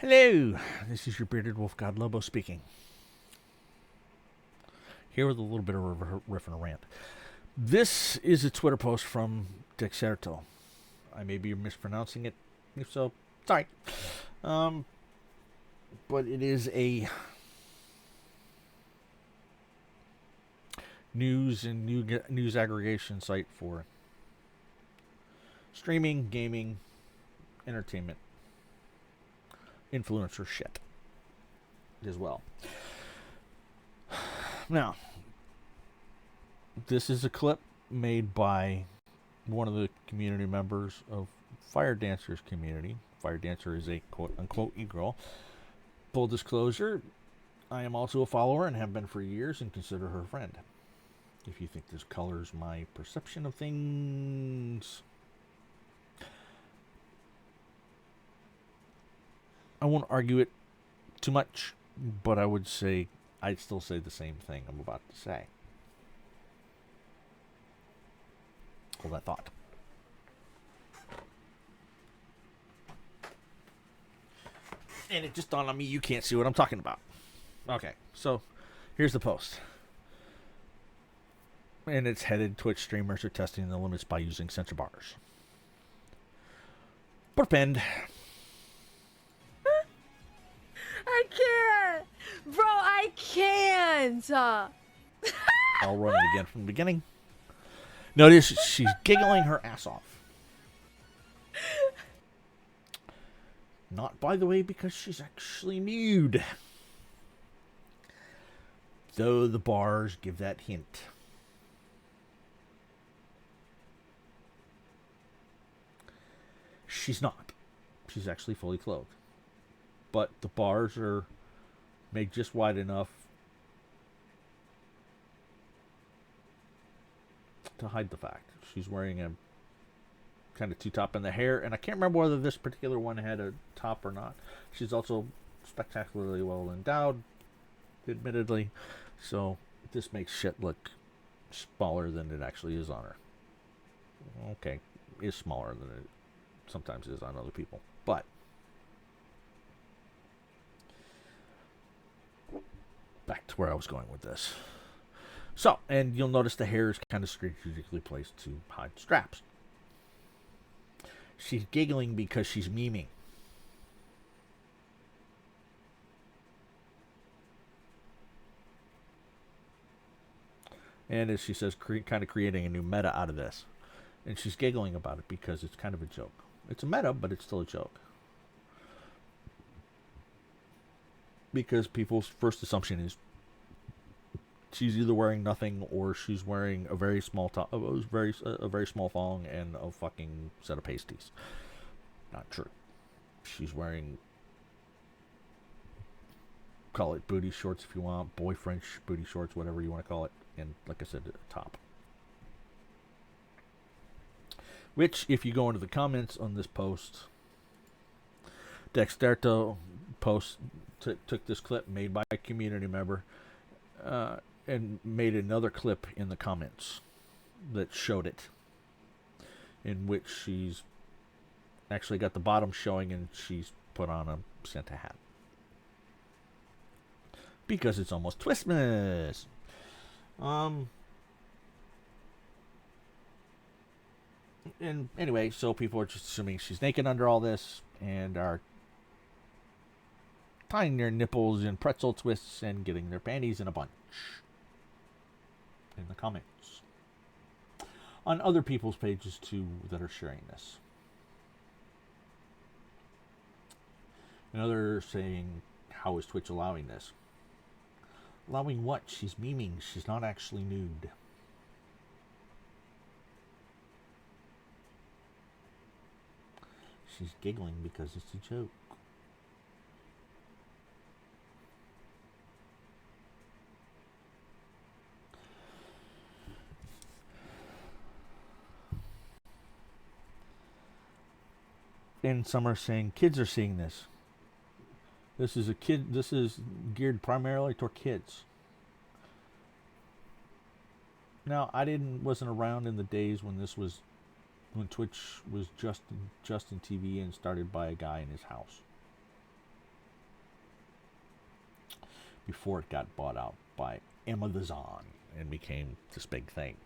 Hello, this is your bearded wolf god Lobo speaking. Here with a little bit of a riff and a rant. This is a Twitter post from Dexerto. I may be mispronouncing it. If so, sorry. But it is a news and news aggregation site for streaming, gaming, entertainment, influencer shit as well. Now, this is a clip made by one of the community members of Firedancer's community. Firedancer is a quote-unquote e-girl. Full disclosure, I am also a follower and have been for years and consider her a friend. If you think this colors my perception of things, I won't argue it too much, but I'd still say the same thing I'm about to say. Hold that thought. And it just dawned on me you can't see what I'm talking about. Okay, so here's the post. And it's headed Twitch streamers are testing the limits by using censor bars. Perpend. I can't! Bro, I can't! I'll run it again from the beginning. Notice she's giggling her ass off. Not, by the way, because she's actually nude. Though the bars give that hint. She's not. She's actually fully clothed. But the bars are made just wide enough to hide the fact. She's wearing a kind of two-top in the hair, and I can't remember whether this particular one had a top or not. She's also spectacularly well endowed, admittedly, so this makes shit look smaller than it actually is on her. Okay, is smaller than it sometimes is on other people, but back to where I was going with this. So, and you'll notice the hair is kind of strategically placed to hide straps. She's giggling because she's memeing. And as she says, kind of creating a new meta out of this. And she's giggling about it because it's kind of a joke. It's a meta, but it's still a joke. Because people's first assumption is she's either wearing nothing or she's wearing a very small top, a very small thong and a fucking set of pasties. Not true. She's wearing, call it booty shorts if you want, boy French booty shorts, whatever you want to call it, and like I said, a top. Which, if you go into the comments on this post, Dexterto took this clip made by a community member and made another clip in the comments that showed it, in which she's actually got the bottom showing and she's put on a Santa hat. Because it's almost Twistmas. And anyway, so people are just assuming she's naked under all this and are tying their nipples in pretzel twists and getting their panties in a bunch in the comments on other people's pages too that are sharing this. Another saying, how is Twitch allowing this? Allowing what? She's memeing. She's not actually nude. She's giggling because it's a joke. And some are saying kids are seeing this. This is geared primarily toward kids. Now, wasn't around in the days when Twitch was just in TV and started by a guy in his house. before it got bought out by Amazon and became this big thing.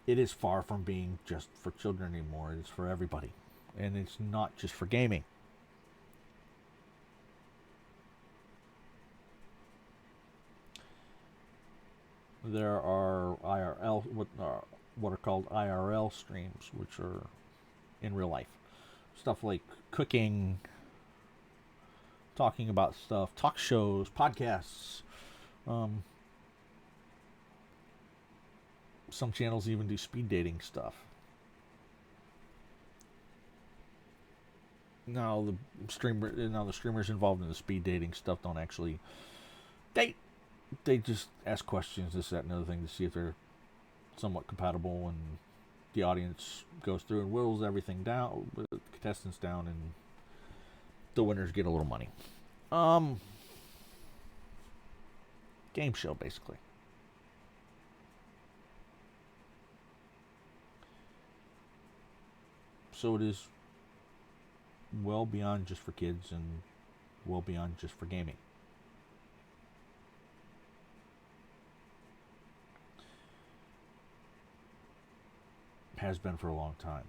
It is far from being just for children anymore. It's for everybody. And it's not just for gaming. There are IRL, what are called IRL streams, which are in real life. Stuff like cooking, talking about stuff, talk shows, podcasts. Some channels even do speed dating stuff. Now the streamers involved in the speed dating stuff don't actually date. They just ask questions, this, that, and other thing to see if they're somewhat compatible, and the audience goes through and whittles everything down, with the contestants down, and the winners get a little money. Game show, basically. So it is well beyond just for kids and well beyond just for gaming. Has been for a long time.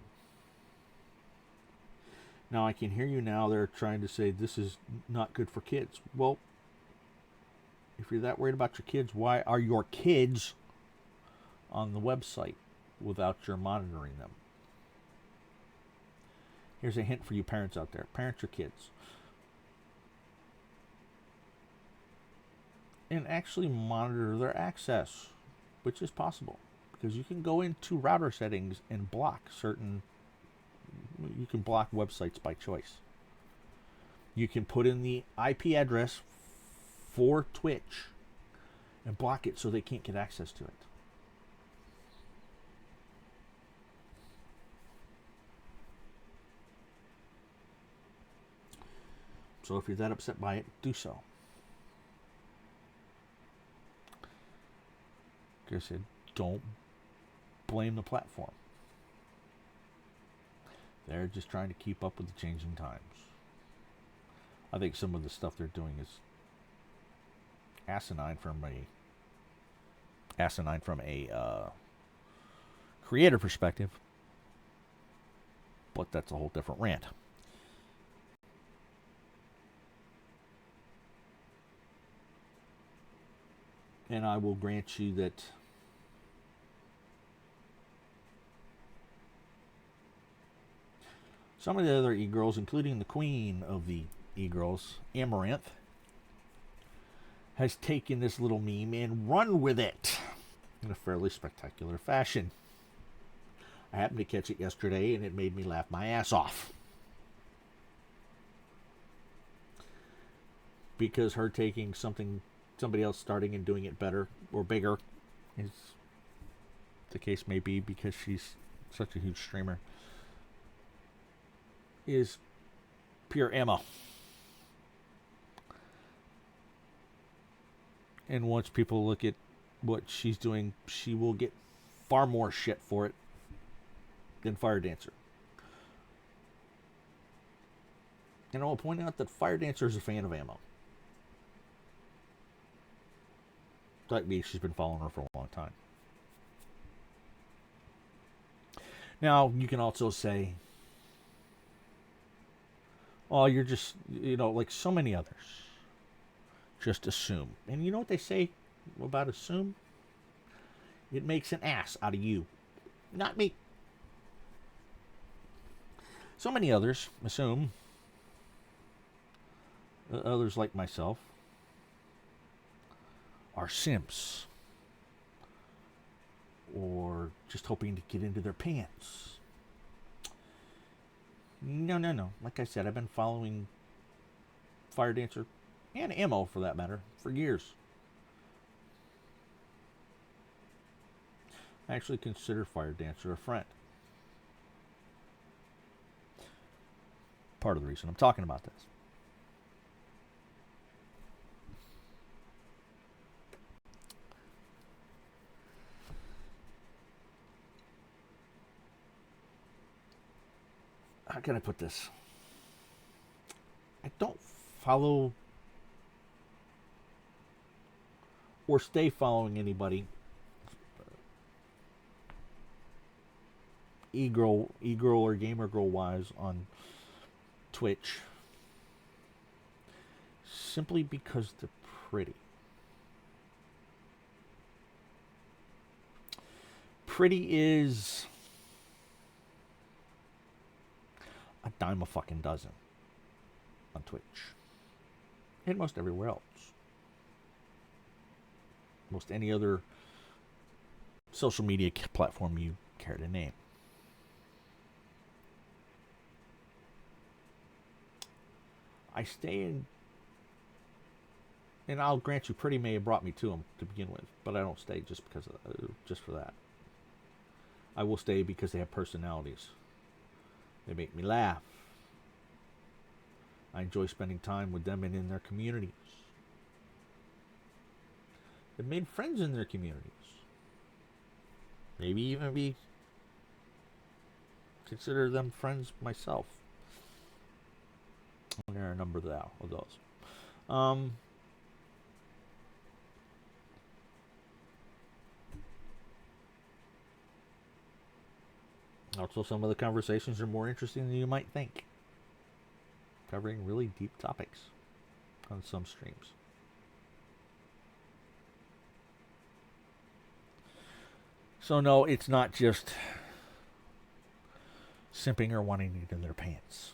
Now I can hear you now. They're trying to say this is not good for kids. Well, if you're that worried about your kids, why are your kids on the website without your monitoring them? Here's a hint for you parents out there. Parent your kids. And actually monitor their access, which is possible. Because you can go into router settings and block you can block websites by choice. You can put in the IP address for Twitch and block it so they can't get access to it. So if you're that upset by it, do so. Like I said, don't blame the platform. They're just trying to keep up with the changing times. I think some of the stuff they're doing is asinine from a creator perspective, but that's a whole different rant. And I will grant you that some of the other Egirls, including the queen of the Egirls, Amaranth, has taken this little meme and run with it in a fairly spectacular fashion. I happened to catch it yesterday, and it made me laugh my ass off. Because her taking somebody else starting and doing it better or bigger, is the case may be, because she's such a huge streamer, is pure ammo. And once people look at what she's doing, she will get far more shit for it than Firedancer. And I will point out that Firedancer is a fan of ammo. Like me, she's been following her for a long time. Now, you can also say, oh, you're just, like so many others, just assume. And you know what they say about assume? It makes an ass out of you, not me. So many others assume, others like myself, are simps, or just hoping to get into their pants. No. Like I said, I've been following Firedancer, and Ammo for that matter, for years. I actually consider Firedancer a friend. Part of the reason I'm talking about this. How can I put this? I don't follow or stay following anybody, e-girl or gamer girl wise on Twitch, simply because they're pretty. Pretty is a dime a fucking dozen on Twitch and most everywhere else. Most any other social media platform you care to name. I stay in, and I'll grant you, pretty may have brought me to them to begin with, but I don't stay just because just for that. I will stay because they have personalities. They make me laugh. I enjoy spending time with them and in their communities. They've made friends in their communities. Maybe even consider them friends myself. And there are a number of those. Also, some of the conversations are more interesting than you might think. Covering really deep topics on some streams. So no, it's not just simping or wanting to get in their pants.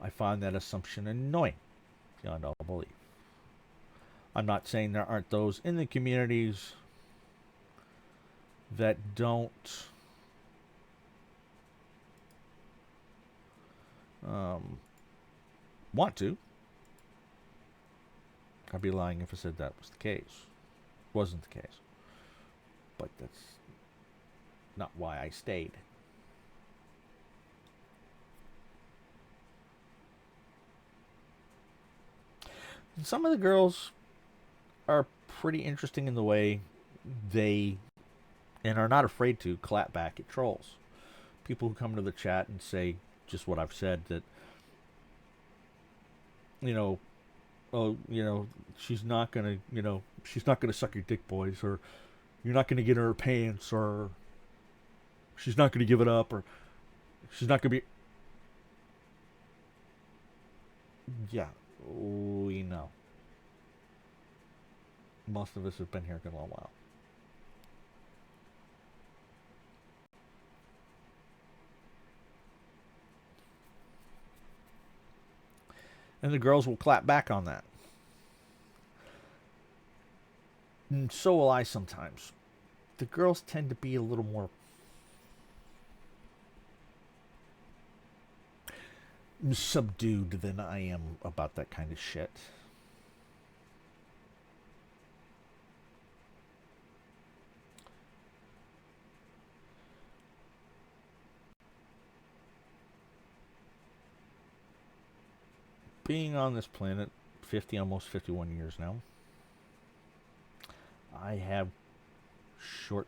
I find that assumption annoying beyond all belief. I'm not saying there aren't those in the communities that don't want to. I'd be lying if I said that was the case. Wasn't the case. But that's not why I stayed. And some of the girls are pretty interesting in the way they, and are not afraid to, clap back at trolls. People who come to the chat and say just what I've said, that, she's not gonna suck your dick, boys, or you're not gonna get in her pants, or she's not gonna give it up, or she's not gonna be. Yeah, we know. Most of us have been here a long while. And the girls will clap back on that. And so will I sometimes. The girls tend to be a little more subdued than I am about that kind of shit. Being on this planet almost 51 years now, I have short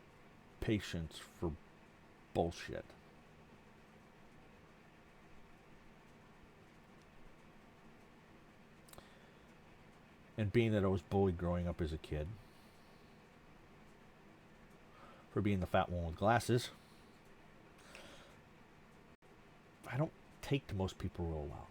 patience for bullshit. And being that I was bullied growing up as a kid for being the fat one with glasses, I don't take to most people real well.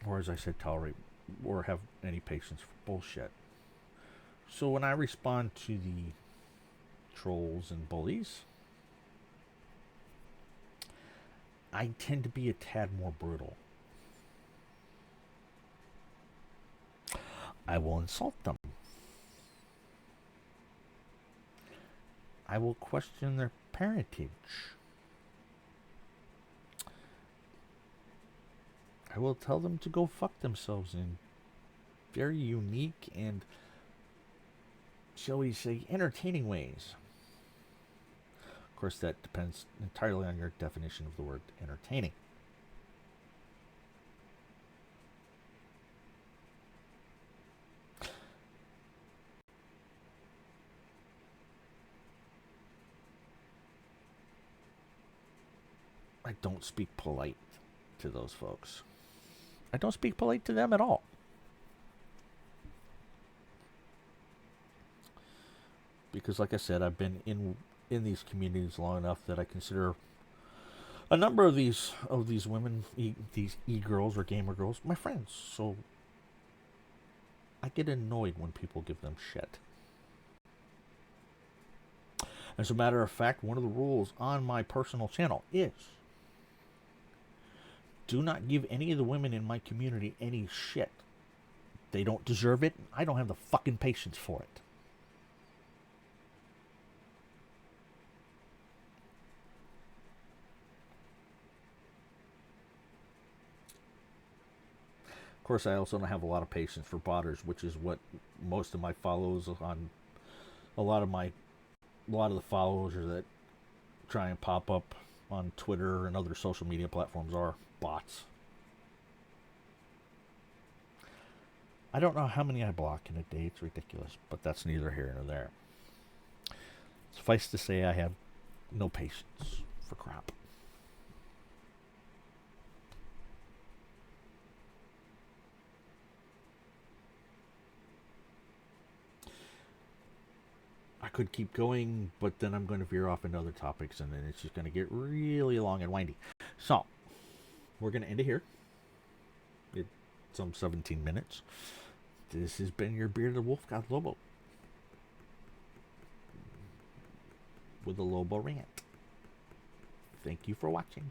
Or as I said, tolerate or have any patience for bullshit. So when I respond to the trolls and bullies, I tend to be a tad more brutal. I will insult them. I will question their parentage. I will tell them to go fuck themselves in very unique and, shall we say, entertaining ways. Of course, that depends entirely on your definition of the word entertaining. I don't speak polite to those folks. I don't speak polite to them at all. Because like I said, I've been in these communities long enough that I consider a number of these women, these e-girls or gamer girls, my friends. So I get annoyed when people give them shit. As a matter of fact, one of the rules on my personal channel is do not give any of the women in my community any shit. They don't deserve it. I don't have the fucking patience for it. Of course, I also don't have a lot of patience for botters, which is what most of my follows on a lot of the followers that try and pop up on Twitter and other social media platforms are bots. I don't know how many I block in a day. It's ridiculous, but that's neither here nor there. Suffice to say, I have no patience for crap. I could keep going, but then I'm going to veer off into other topics, and then it's just going to get really long and windy. So, we're going to end it here. It's some 17 minutes. This has been your bearded wolf god Lobo with a Lobo rant. Thank you for watching.